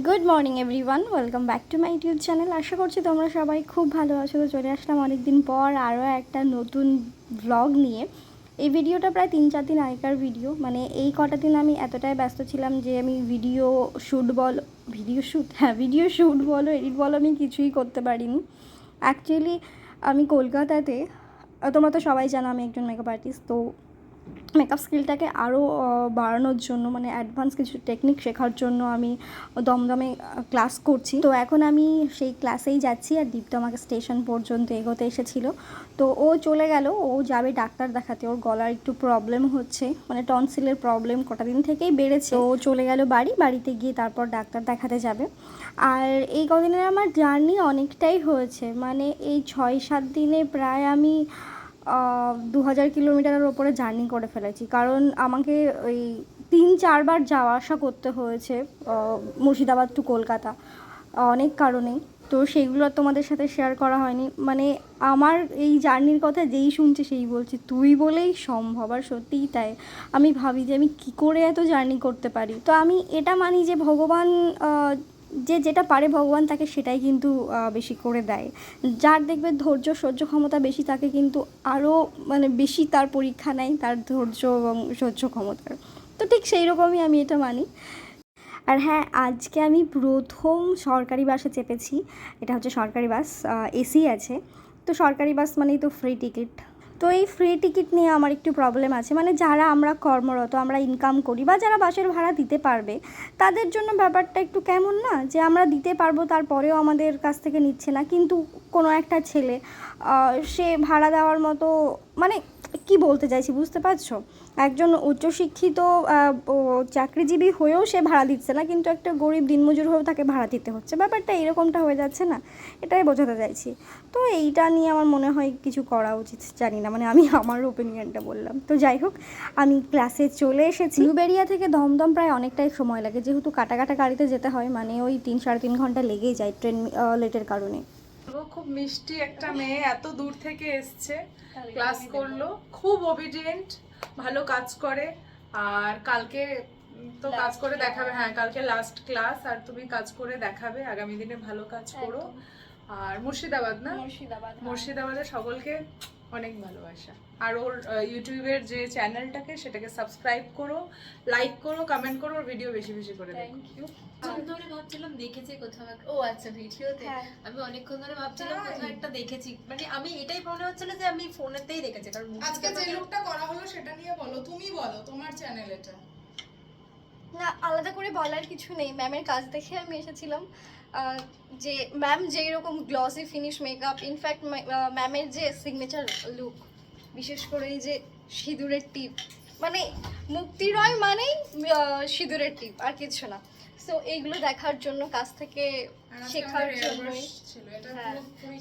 Good morning everyone, welcome back to my YouTube channel. আশা করছি তোমরা সবাই খুব ভালো আছো। তো চলে আসলাম অনেক দিন পর আরও একটা নতুন ব্লগ নিয়ে। এই ভিডিওটা প্রায় 3-4 দিন আগেকার ভিডিও। মানে এই কটা দিন আমি এতটাই ব্যস্ত ছিলাম যে আমি ভিডিও শ্যুট বলো এডিট বলো আমি কিছুই করতে পারিনি। অ্যাকচুয়ালি আমি কলকাতাতে, তোমরা তো সবাই জানো আমি একজন মেকআপ আর্টিস্ট। তো মেকআপ স্কিলটাকে আরও বাড়ানোর জন্য, মানে অ্যাডভান্স কিছু টেকনিক শেখার জন্য আমি দমদমে ক্লাস করছি। তো এখন আমি সেই ক্লাসেই যাচ্ছি, আর দীপ্ত আমাকে স্টেশন পর্যন্ত এগোতে এসেছিলো। তো ও চলে গেল, ও যাবে ডাক্তার দেখাতে। ওর গলার একটু প্রবলেম হচ্ছে, মানে টনসিলের প্রবলেম কটা দিন থেকেই বেড়েছে। ও চলে গেল বাড়িতে গিয়ে তারপর ডাক্তার দেখাতে যাবে। আর এই কদিনের আমার জার্নি অনেকটাই হয়েছে, মানে এই 6-7 দিনে প্রায় আমি 2000 কিলোমিটারের ওপরে জার্নি করে ফেলেছি। কারণ আমাকে ওই 3-4 বার যাওয়া আসা করতে হয়েছে মুর্শিদাবাদ টু কলকাতা, অনেক কারণেই। তো সেইগুলো আর তোমাদের সাথে শেয়ার করা হয়নি। মানে আমার এই জার্নির কথা যেই শুনছে সেই বলছে তুই বলেই সম্ভব, আর সত্যিই তাই। আমি ভাবি যে আমি কী করে এত জার্নি করতে পারি। তো আমি এটা মানি যে ভগবান যেটা পারে ভগবান তাকে সেটাই কিন্তু বেশি করে দেয়। যার দেখবে ধৈর্য সহ্য ক্ষমতা বেশি তাকে কিন্তু আরও মানে বেশি তার পরীক্ষা নেয় তার ধৈর্য এবং সহ্য ক্ষমতার। তো ঠিক সেই রকমই আমি এটা মানি। আর হ্যাঁ, আজকে আমি প্রথম সরকারি বাসে চেপেছি। এটা হচ্ছে সরকারি বাস, এসি আছে। তো সরকারি বাস মানেই তো ফ্রি টিকিট। তো এই ফ্রি টিকিট নিয়ে আমার একটু প্রবলেম আছে। মানে যারা আমরা কর্মরত, আমরা ইনকাম করি, বা যারা বাসের ভাড়া দিতে পারবে, তাদের জন্য ব্যাপারটা একটু কেমন না, যে আমরা দিতে পারবো তারপরেও আমাদের কাছ থেকে নিচ্ছে না। কিন্তু কোনো একটা ছেলে সে ভাড়া দেওয়ার মতো, মানে কি বলতে চাইছি বুঝতে পারছো, একজন উচ্চশিক্ষিত চাকরিজীবী হয়েও সে ভাড়া দিচ্ছে না, কিন্তু একটা গরিব দিনমজুর হয়েও তাকে ভাড়া দিতে হচ্ছে। ব্যাপারটা এরকমটা হয়ে যাচ্ছে না, এটাই বোঝাতে চাইছি। তো এইটা নিয়ে আমার মনে হয় কিছু করা উচিত, জানি না, মানে আমি আমার ওপিনিয়নটা বললাম। তো যাই হোক, আমি ক্লাসে চলে এসেছি। ব্লুবেরিয়া থেকে দমদম প্রায় অনেকটাই সময় লাগে, যেহেতু কাটা গাড়িতে যেতে হয়, মানে ওই 3-3.5 ঘন্টা লেগেই যায় ট্রেন লেটের কারণে। খুব মিষ্টি একটা মেয়ে, এত দূর থেকে এসছে, ক্লাস করলো, খুব ওবিডিয়েন্ট, ভালো কাজ করে। আর কালকে তো কাজ করে দেখাবে। হ্যাঁ, কালকে লাস্ট ক্লাস, আর তুমি কাজ করে দেখাবে, আগামী দিনে ভালো কাজ করো। আর মুর্শিদাবাদ না, মুর্শিদাবাদের সকলকে অনেক ভালোবাসা। আর ওর ইউটিউবের যে চ্যানেলটাকে সেটাকে সাবস্ক্রাইব করো, লাইক করো, কমেন্ট করো, ওর ভিডিও বেশি বেশি করে দেখো। Thank you. আমি ধরে ভাবছিলাম দেখেছি কোথাও ও আচ্ছা ভিডিওতে। আমি অনেকক্ষণ ধরে ভাবছিলাম কোথাও একটা দেখেছি, মানে আমি এটাই মনে হচ্ছিল যে আমি ফোনেতেই দেখেছি। কারণ আজকে যে লুকটা করা হলো সেটা নিয়ে বলো, তুমি বলো তোমার চ্যানেল এটা। না, আলাদা করে বলার কিছু নেই। ম্যামের কাজ দেখে আমি এসেছিলাম। যে ম্যাম যেই রকম গ্লসি ফিনিশ মেকআপ, ইনফ্যাক্ট ম্যামের যে সিগনেচার লুক, বিশেষ করে এই যে সিঁদুরের টিপ, মানে মুক্তি রয় মানেই সিঁদুরের টিপ, আর কিছু না। সো এইগুলো দেখার জন্য, কাছ থেকে শেখার জন্যই,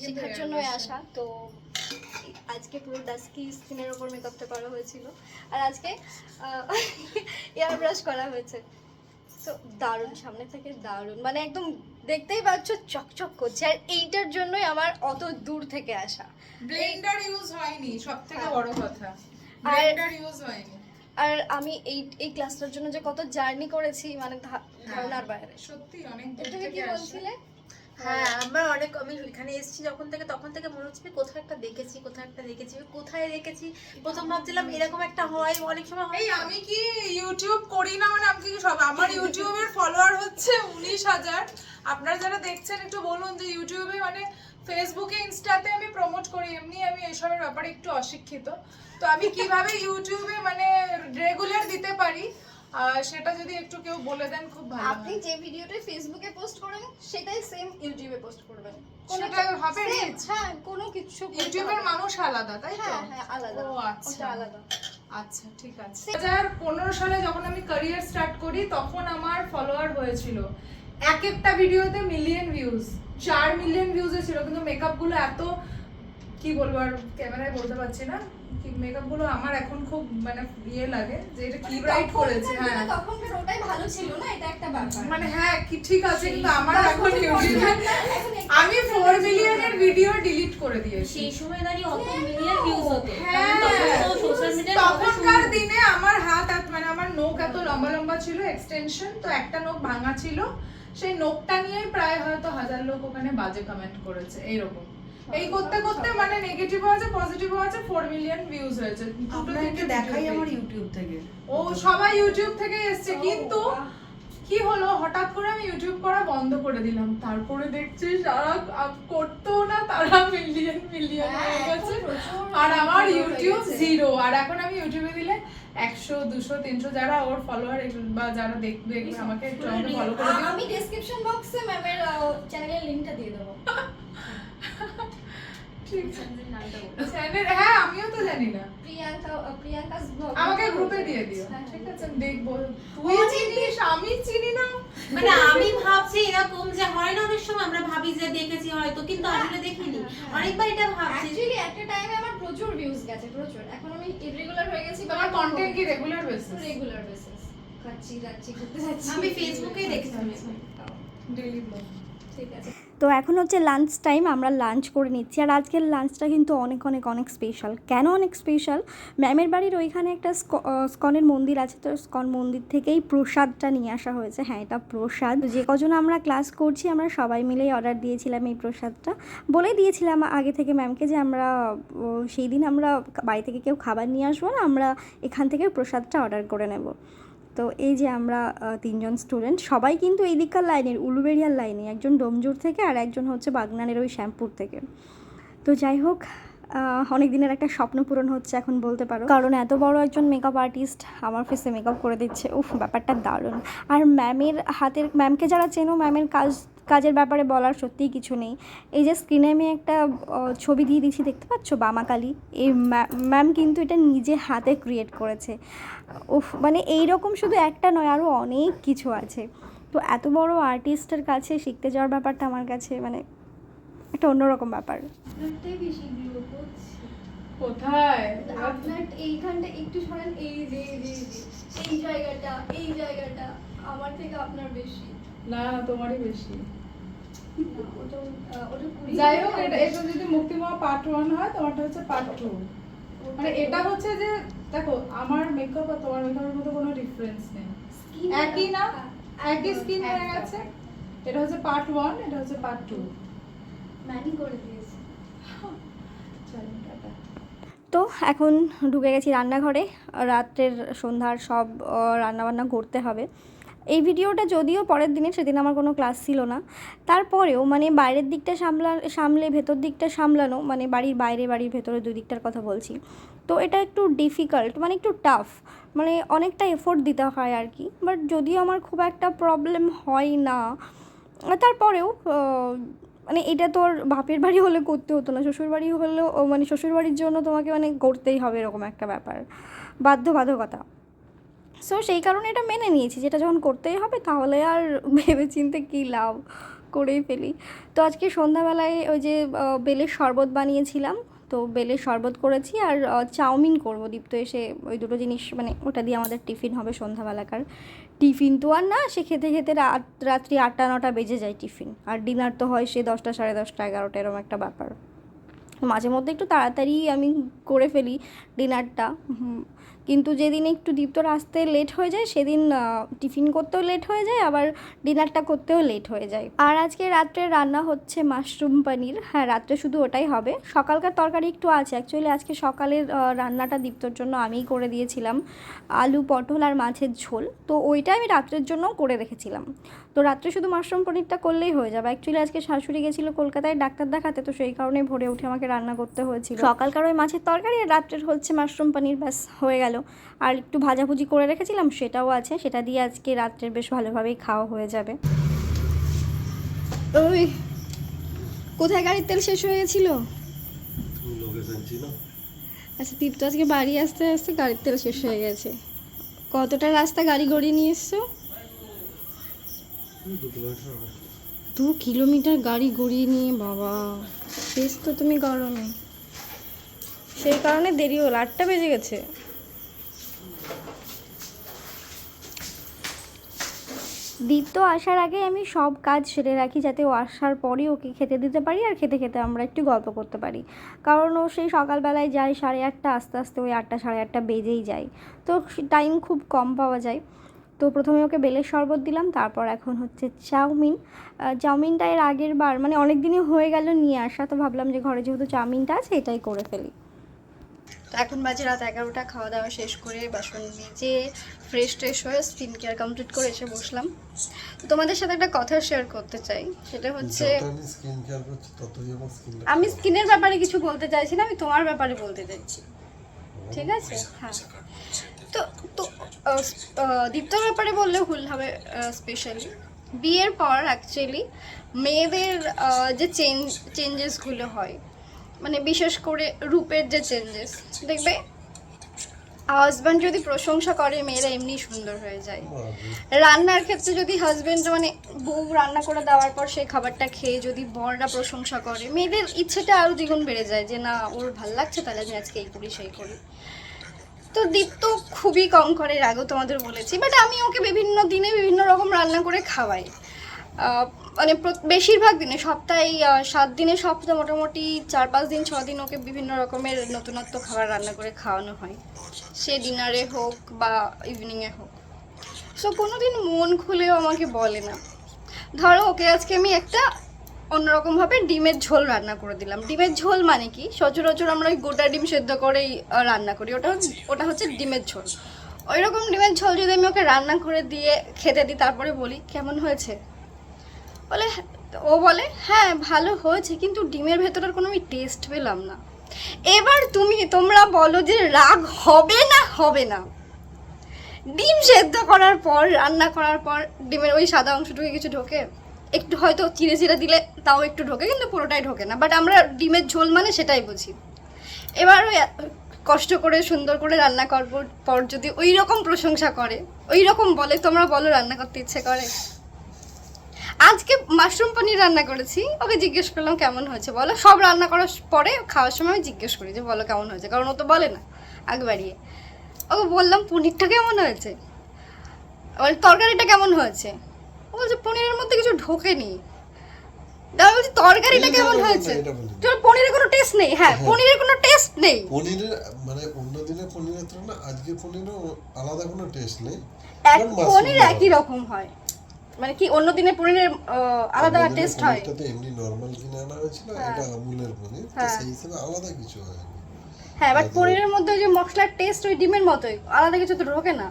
শেখার জন্যই আসা। তো আজকে পুরো ডাস্কি স্কিনের ওপর মেকআপটা করা হয়েছিল, আর আজকে এয়ার ব্রাশ করা হয়েছে। তো দারুণ, সামনে থেকে দারুণ, মানে একদম দেখতেই পাচ্ছ চকচক করছে। আর এইটার জন্যই আমার অত দূর থেকে আসা। ব্লেন্ডার ইউজ হয়নি, সবথেকে বড় কথা, ব্লেন্ডার ইউজ হয়নি। আর আমি এই ক্লাসটার জন্য যে কত জার্নি করেছি, মানে ধারণার বাইরে। সত্যি অনেক দূর তুমি থেকে কি আসা। বলছিলে? হ্যাঁ, আমার অনেক, আমি এখানে এসেছি যখন থেকে, তখন থেকে মনে হচ্ছে কোথাও একটা দেখেছি, কোথায় দেখেছি। প্রথম ভাবছিলাম এরকম একটা হয়, অনেক সময় হয়। এই আমি কি ইউটিউব করি না, মানে আমি কি সব, আমার ইউটিউবের ফলোয়ার হচ্ছে 19,000। আপনারা যারা দেখছেন একটু বলুন যে ইউটিউবে, মানে ফেসবুকে ইনস্টাতে আমি প্রমোট করি, এমনি আমি এসবের ব্যাপারে একটু অশিক্ষিত। তো আমি কিভাবে ইউটিউবে মানে রেগুলার দিতে পারি, সেটা যদি একটু কেউ বলে দেন খুব ভালো। আপনি যে ভিডিওটা ফেসবুকে পোস্ট করেন সেটাই সেম ইউটিউবে পোস্ট করবেন, সেটা হবে রিচ। হ্যাঁ, কোনো কিছু ইউটিউবের মানুষ আলাদা, তাই তো? হ্যাঁ আলাদা। ও আচ্ছা, আলাদা। আচ্ছা ঠিক আছে। 2015 সালে যখন আমি ক্যারিয়ার স্টার্ট করি, তখন আমার ফলোয়ার হয়েছিল এক একটা ভিডিওতে মিলিয়ন ভিউজ, 4 মিলিয়ন ভিউজে ছিল। কিন্তু মেকআপ গুলো এত, কি বলবো, আর ক্যামেরায় বলতে পারছি না, কি মেকআপ গুলো আমার এখন খুব মানে ইয়ে লাগে যে এটা কি ব্রাইট করেছে। হ্যাঁ, তখনকার ওটাই ভালো ছিল না, এটা একটা ব্যাপার। মানে হ্যাঁ কি ঠিক আছে, কিন্তু আমার এখন ইউটিউবে আমি 4 মিলিয়নের ভিডিও ডিলিট করে দিয়েছি। সেই সময় দাঁড়িয়ে অত মিলিয়ন ভিউজ হতো। হ্যাঁ, সোশ্যাল মিডিয়া তখনকার দিনে আমার হাত মানে আমার নখ এত লম্বা লম্বা ছিল, এক্সটেনশন, তো একটা নখ ভাঙা ছিল, সেই নোকটা নিয়েই প্রায় হয়তো 1000 লোক ওখানে বাজে কমেন্ট করেছে এইরকম। এই করতে করতে মানে নেগেটিভও আছে পজিটিভও আছে, 4 মিলিয়ন ভিউজ হয়েছে। আপনাকে দেখাই আমার ইউটিউব থেকে। ও সবাই ইউটিউব থেকে এসেছে, কিন্তু কি হলো হঠাৎ করে আমি ইউটিউব করা বন্ধ করে দিলাম, তারপরে দেখছি সারা করতো না তারা মিলিয়ন মিলিয়ন হয়ে গেছে, আর আমার ইউটিউব 0। আর এখন আমি ইউটিউবে দিলে 100 200 300 যারা ওর ফলোয়ার বা যারা দেখবে আমাকে একটু ফলো করে দিও। আমি ডেসক্রিপশন বক্সে ম্যামের চ্যানেলের লিংকটা দিয়ে দেবো। হ্যাঁ আমিও তো জানি না, প্রিয়াঙ্কাস ব্লগ আমাকে গ্রুপে দিয়ে দিও, ঠিক আছে আমি দেখবো। তুই চিনিস আমি চিনি না, মানে আমি ভাবছি এরকম যে হয় না অনেক সময় আমরা ভাবি যে দেখেছি হয়তো, কিন্তু আসলে দেখিনি। অনেকবার এটা ভাবছি। অ্যাকচুয়ালি একটা টাইমে আমার প্রচুর ভিউজ গেছে, প্রচুর। এখন আমি ইররেগুলার হয়ে গেছি, তোমার কন্টেন্ট কি রেগুলার বেসিস? রেগুলার বেসিস খাচ্ছি যাচ্ছি ঘুরতে যাচ্ছি। আমি ফেসবুকেই দেখেছি ডেইলি ব্লগ। ঠিক আছে। তো এখন হচ্ছে লাঞ্চ টাইম, আমরা লাঞ্চ করে নিচ্ছি। আর আজকের লাঞ্চটা কিন্তু অনেক অনেক অনেক স্পেশাল। কেন অনেক স্পেশাল? ম্যামের বাড়ির ওইখানে একটা স্কনের মন্দির আছে, তো স্কন মন্দির থেকেই প্রসাদটা নিয়ে আসা হয়েছে। হ্যাঁ, এটা প্রসাদ। যে কজন আমরা ক্লাস করছি আমরা সবাই মিলেই অর্ডার দিয়েছিলাম এই প্রসাদটা। বলে দিয়েছিলাম আগে থেকে ম্যামকে যে আমরা সেই দিন আমরা বাড়ি থেকে কেউ খাবার নিয়ে আসবো না, আমরা এখান থেকে প্রসাদটা অর্ডার করে নেব। তো এই যে আমরা 3 জন স্টুডেন্ট, সবাই কিন্তু এই দিককার লাইনের, উলুবেড়িয়ার লাইনে, একজন ডোমজুর থেকে আর একজন হচ্ছে বাগনানের ওই শ্যামপুর থেকে। তো যাই হোক, অনেক দিনের একটা স্বপ্ন পূরণ হচ্ছে এখন বলতে পারো, কারণ এত বড় একজন মেকআপ আর্টিস্ট আমার ফেসে মেকআপ করে দিচ্ছে। উফ, ব্যাপারটা দারুণ। আর ম্যামের হাতের, ম্যামকে যারা চেনো, ম্যামের কাজের ব্যাপারে বলার সত্যিই কিছু নেই। এই যে স্ক্রিনে আমি একটা ছবি দিয়ে দিচ্ছি, দেখতে পাচ্ছ, বামাকালী, এই ম্যাম কিন্তু এটা নিজে হাতে ক্রিয়েট করেছে। উফ, মানে এইরকম শুধু একটা নয়, আরও অনেক কিছু আছে। তো এত বড় আর্টিস্টের কাছে শিখতে যাওয়ার ব্যাপারটা আমার কাছে মানে একটা অন্যরকম ব্যাপার। কোথায় আপনার এইখানটা একটু সরেন, এই যে এই জায়গাটা আমার থেকে আপনার বেশি। না তোমারই বেশি। ওটা যাই হোক, এটা যদি মুক্তিমোহা পার্ট 1 হয়, তোমারটা হচ্ছে পার্ট 2। মানে এটা হচ্ছে যে দেখো আমার মেকআপ আর তোমার মেকআপের মধ্যে কোনো ডিফারেন্স নেই, একই না, একই স্কিন হয়ে গেছে। এটা হচ্ছে পার্ট 1, এটা হচ্ছে পার্ট 2। ম্যানি করে দিয়েছে। তো এখন ঢুকে গেছি রান্নাঘরে, রাত্রের সন্ধ্যার সব রান্নাবান্না করতে হবে। এই ভিডিওটা যদিও পরের দিনে, সেদিন আমার কোনো ক্লাস ছিল না, তারপরেও মানে বাইরের দিকটা সামলে ভেতর দিকটা সামলানো, মানে বাড়ির বাইরে বাড়ির ভেতরে দুই দিকটার কথা বলছি। তো এটা একটু ডিফিকাল্ট, মানে একটু টাফ, মানে অনেকটা এফোর্ট দিতে হয় আর কি। বাট যদিও আমার খুব একটা প্রবলেম হয় না, তারপরেও মানে এটা তোর বাপের বাড়ি হলে করতে হতো না, শ্বশুরবাড়ি হলেও মানে শ্বশুরবাড়ির জন্য তোমাকে মানে করতেই হবে, এরকম একটা ব্যাপার, বাধ্যবাধকতা। সো সেই কারণে এটা মেনে নিয়েছি, যেটা যখন করতেই হবে তাহলে আর ভেবে চিন্তে কী লাভ, করেই ফেলি। তো আজকে সন্ধ্যাবেলায় ওই যে বেলের শরবত বানিয়েছিলাম, তো বেলের শরবত করেছি, আর চাউমিন করব। দীপ্ত এসে ওই দুটো জিনিস, মানে ওটা দিয়ে আমাদের টিফিন হবে সন্ধ্যাবেলাকার। টিফিন তো আর না, সে খেতে খেতে রাত্রি 8টা 9টা বেজে যায় টিফিন, আর ডিনার তো হয় সে 10টা 10:30 11টা, এরকম একটা ব্যাপার। মাঝে মধ্যে একটু তাড়াতাড়ি আমি করে ফেলি ডিনারটা, কিন্তু যেদিন একটু দীপ্তর আসতে লেট হয়ে যায় সেদিন টিফিন করতেও লেট হয়ে যায়, আবার ডিনারটা করতেও লেট হয়ে যায়। আর আজকে রাত্রে রান্না হচ্ছে মাশরুম পনির। হ্যাঁ, রাত্রে শুধু ওটাই হবে, সকালকার তরকারি একটু আছে। অ্যাকচুয়ালি আজকে সকালের রান্নাটা দীপ্তর জন্য আমিই করে দিয়েছিলাম, আলু পটল আর মাছের ঝোল, তো ওইটা আমি রাত্রের জন্যও করে রেখেছিলাম। তো রাত্রে শুধু মাশরুম পনিরটা করলেই হয়ে যাবে। অ্যাকচুয়ালি আজকে শাশুড়ি গেছিলো কলকাতায় ডাক্তার দেখাতে, তো সেই কারণে ভোরে উঠে আমাকে রান্না করতে হয়েছিল। সকালকার ওই মাছের তরকারি, আর রাত্রের হচ্ছে মাশরুম পনির, ব্যাস হয়ে গেল। আর একটু ভাজাভুজি করে রেখেছিলাম, সেটাও আছে, সেটা দিয়ে আজকে রাত্রের বেশ ভালোভাবেই খাওয়া হয়ে যাবে। ওই কোথায় গাড়ির তেল শেষ হয়ে গেছিল? আচ্ছা, দীপ্ত আজকে বাড়ি আসতে আসতে গাড়ির তেল শেষ হয়ে গেছে। কতটা রাস্তা গাড়ি গড়িয়ে নিয়ে এসছো? 2 কিলোমিটার গাড়ি গড়িয়ে নিয়ে, বাবা শেষ তো তুমি গরমে, সেই কারণে দেরি হলো, 8টা বেজে গেছে। দীপ্ত আসার আগে আমি সব কাজ সেরে রাখি, যাতে ও আসার পরই ওকে খেতে দিতে পারি, আর খেতে খেতে আমরা একটু গল্প করতে পারি। কারণ ও সেই সকালবেলায় যায় 8:30, আস্তে আস্তে ওই 8টা 8:30 বেজেই যায়, তো টাইম খুব কম পাওয়া যায়। তো প্রথমে ওকে বেলের শরবত দিলাম, তারপর এখন হচ্ছে চাউমিন। চাউমিনটা এর আগের বার মানে অনেক দিনই হয়ে গেল নিয়ে আসা, তো ভাবলাম যে ঘরে যেহেতু চাউমিনটা আছে এটাই করে ফেলি। তো এখন বাজে রাত 11টা, খাওয়া দাওয়া শেষ করে বাসন মেজে ফ্রেশ হয়ে স্কিন কেয়ার কমপ্লিট করে এসে বসলাম। তো তোমাদের সাথে একটা কথা শেয়ার করতে চাই, সেটা হচ্ছে আমি স্কিনের ব্যাপারে কিছু বলতে চাইছি না, আমি তোমার ব্যাপারে বলতে চাইছি, ঠিক আছে? হ্যাঁ, তো তো দীপ্তর ব্যাপারে বললে ভুল হবে। স্পেশালি বিয়ের পর অ্যাকচুয়ালি মেয়েদের যে চেঞ্জেসগুলো হয়, মানে বিশেষ করে রূপের যে চেঞ্জেস, দেখবে হাজব্যান্ড যদি প্রশংসা করে মেয়েরা এমনি সুন্দর হয়ে যায়। রান্নার ক্ষেত্রে যদি হাজব্যান্ড মানে বউ রান্না করে দেওয়ার পর সেই খাবারটা খেয়ে যদি বররা প্রশংসা করে, মেয়েদের ইচ্ছেটা আরও দ্বিগুণ বেড়ে যায় যে না ওর ভাল লাগছে, তাহলে আমি আজকে এই করি সেই করি। তো দীপ্ত খুবই কম করে, এর আগেও তোমাদের বলেছি, বাট আমি ওকে বিভিন্ন দিনে বিভিন্ন রকম রান্না করে খাওয়াই। মানে বেশিরভাগ দিনে, সপ্তাহে 7 দিনে সপ্তাহে মোটামুটি 4-5 দিন 6 দিন ওকে বিভিন্ন রকমের নতুনত্ব খাবার রান্না করে খাওয়ানো হয়, সে ডিনারে হোক বা ইভিনিংয়ে হোক। সো কোনো দিন মন খুলেও আমাকে বলে না। ধরো ওকে আজকে আমি একটা অন্যরকমভাবে ডিমের ঝোল রান্না করে দিলাম। ডিমের ঝোল মানে কি, সচরাচর আমরা ওই গোটা ডিম সেদ্ধ করেই রান্না করি, ওটা হচ্ছে ডিমের ঝোল। ওই রকম ডিমের ঝোল যদি আমি ওকে রান্না করে দিয়ে খেতে দিই, তারপরে বলি কেমন হয়েছে, ও বলে হ্যাঁ ভালো হয়েছে, কিন্তু ডিমের ভেতরের কোনো আমি টেস্ট পেলাম না। এবার তোমরা বলো যে রাগ হবে না হবে না? ডিম সেদ্ধ করার পর, রান্না করার পর ডিমের ওই সাদা অংশটুকু কিছু ঢোকে, একটু হয়তো চিড়ে দিলে তাও একটু ঢোকে, কিন্তু পুরোটাই ঢোকে না। বাট আমরা ডিমের ঝোল মানে সেটাই বুঝি। এবার ওই কষ্ট করে সুন্দর করে রান্না করবার পর যদি ওই রকম প্রশংসা করে, ওই রকম বলে, তোমরা বলো রান্না করতে ইচ্ছে করে? আজকে মাশরুম পনির রান্না করেছি, ওকে জিজ্ঞেস করলাম কেমন হয়েছে, বলো। সব রান্না করার পরে খাওয়ার সময় আমি জিজ্ঞেস করি যে বলো কেমন হয়েছে, কারণ ও তো বলে না আগে বাড়িয়ে। ওকে বললাম পনিরটা কেমন হয়েছে, তরকারিটা কেমন হয়েছে, ও বলছে পনিরের মধ্যে কিছু ঢোকেনি। আমি বলছি তরকারিটা কেমন হয়েছে, পনিরের কোনো টেস্ট নেই। হ্যাঁ, পনিরের কোনো টেস্ট নেই। পনিরের মানে অন্য দিনের পনিরের তুলনায় আজকে পনিরের আলাদা কোনো টেস্ট নেই। পনির একই রকম হয়, মানে কি অন্য দিনের পনিরের আলাদা টেস্ট হয়। এটা তো এমনি নরমাল কিনে আনা হয়েছিল, এটা আমুলের পনির, তো সেই হিসেবে আলাদা কিছু হয়নি। হ্যাঁ, বাট পনিরের মধ্যে যে মশলার টেস্ট ওই ডিমের মতোই, আলাদা কিছু তো ঢোকে না।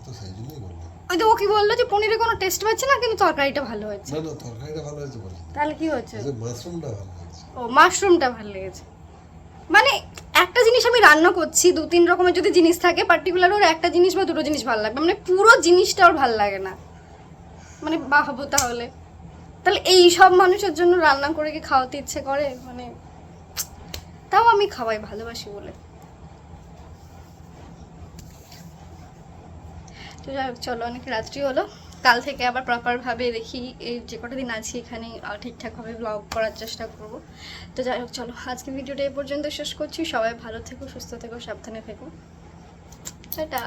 তো সেই জন্যই বললাম। ওই তো ও কি বললো যে পনিরে কোনো টেস্ট পাচ্ছে না, কিন্তু তরকারিটা ভালো হয়েছে। না তরকারিটা ভালো হয়েছে বলি, তাহলে কি হয়েছে? মাশরুমটা ভালো হয়েছে। ও মাশরুমটা ভালো লেগেছে। মানে একটা জিনিস আমি রান্না করছি, 2-3 রকমের যদি জিনিস থাকে, পার্টিকুলার ওর একটা জিনিস বা দুটো জিনিস ভালো লাগবে, মানে পুরো জিনিসটা ওর ভালো লাগে না, মানে বাহাবো তাহলে এই সব মানুষের জন্য রান্না করে কি খাওয়াতে ইচ্ছে করে? মানে তাও আমি খাওয়াই ভালোবাসি বলে। তো যাই হোক, চলো অনেক রাত্রি হলো, কাল থেকে আবার প্রপারভাবে দেখি এই যে কটা দিন আছি এখানে ঠিকঠাকভাবে ব্লগ করার চেষ্টা করব। তো যাই হোক, চলো আজকে ভিডিওটা এই পর্যন্ত শেষ করছি। সবাই ভালো থেকো, সুস্থ থেকো, সাবধানে থেকো, টাটা।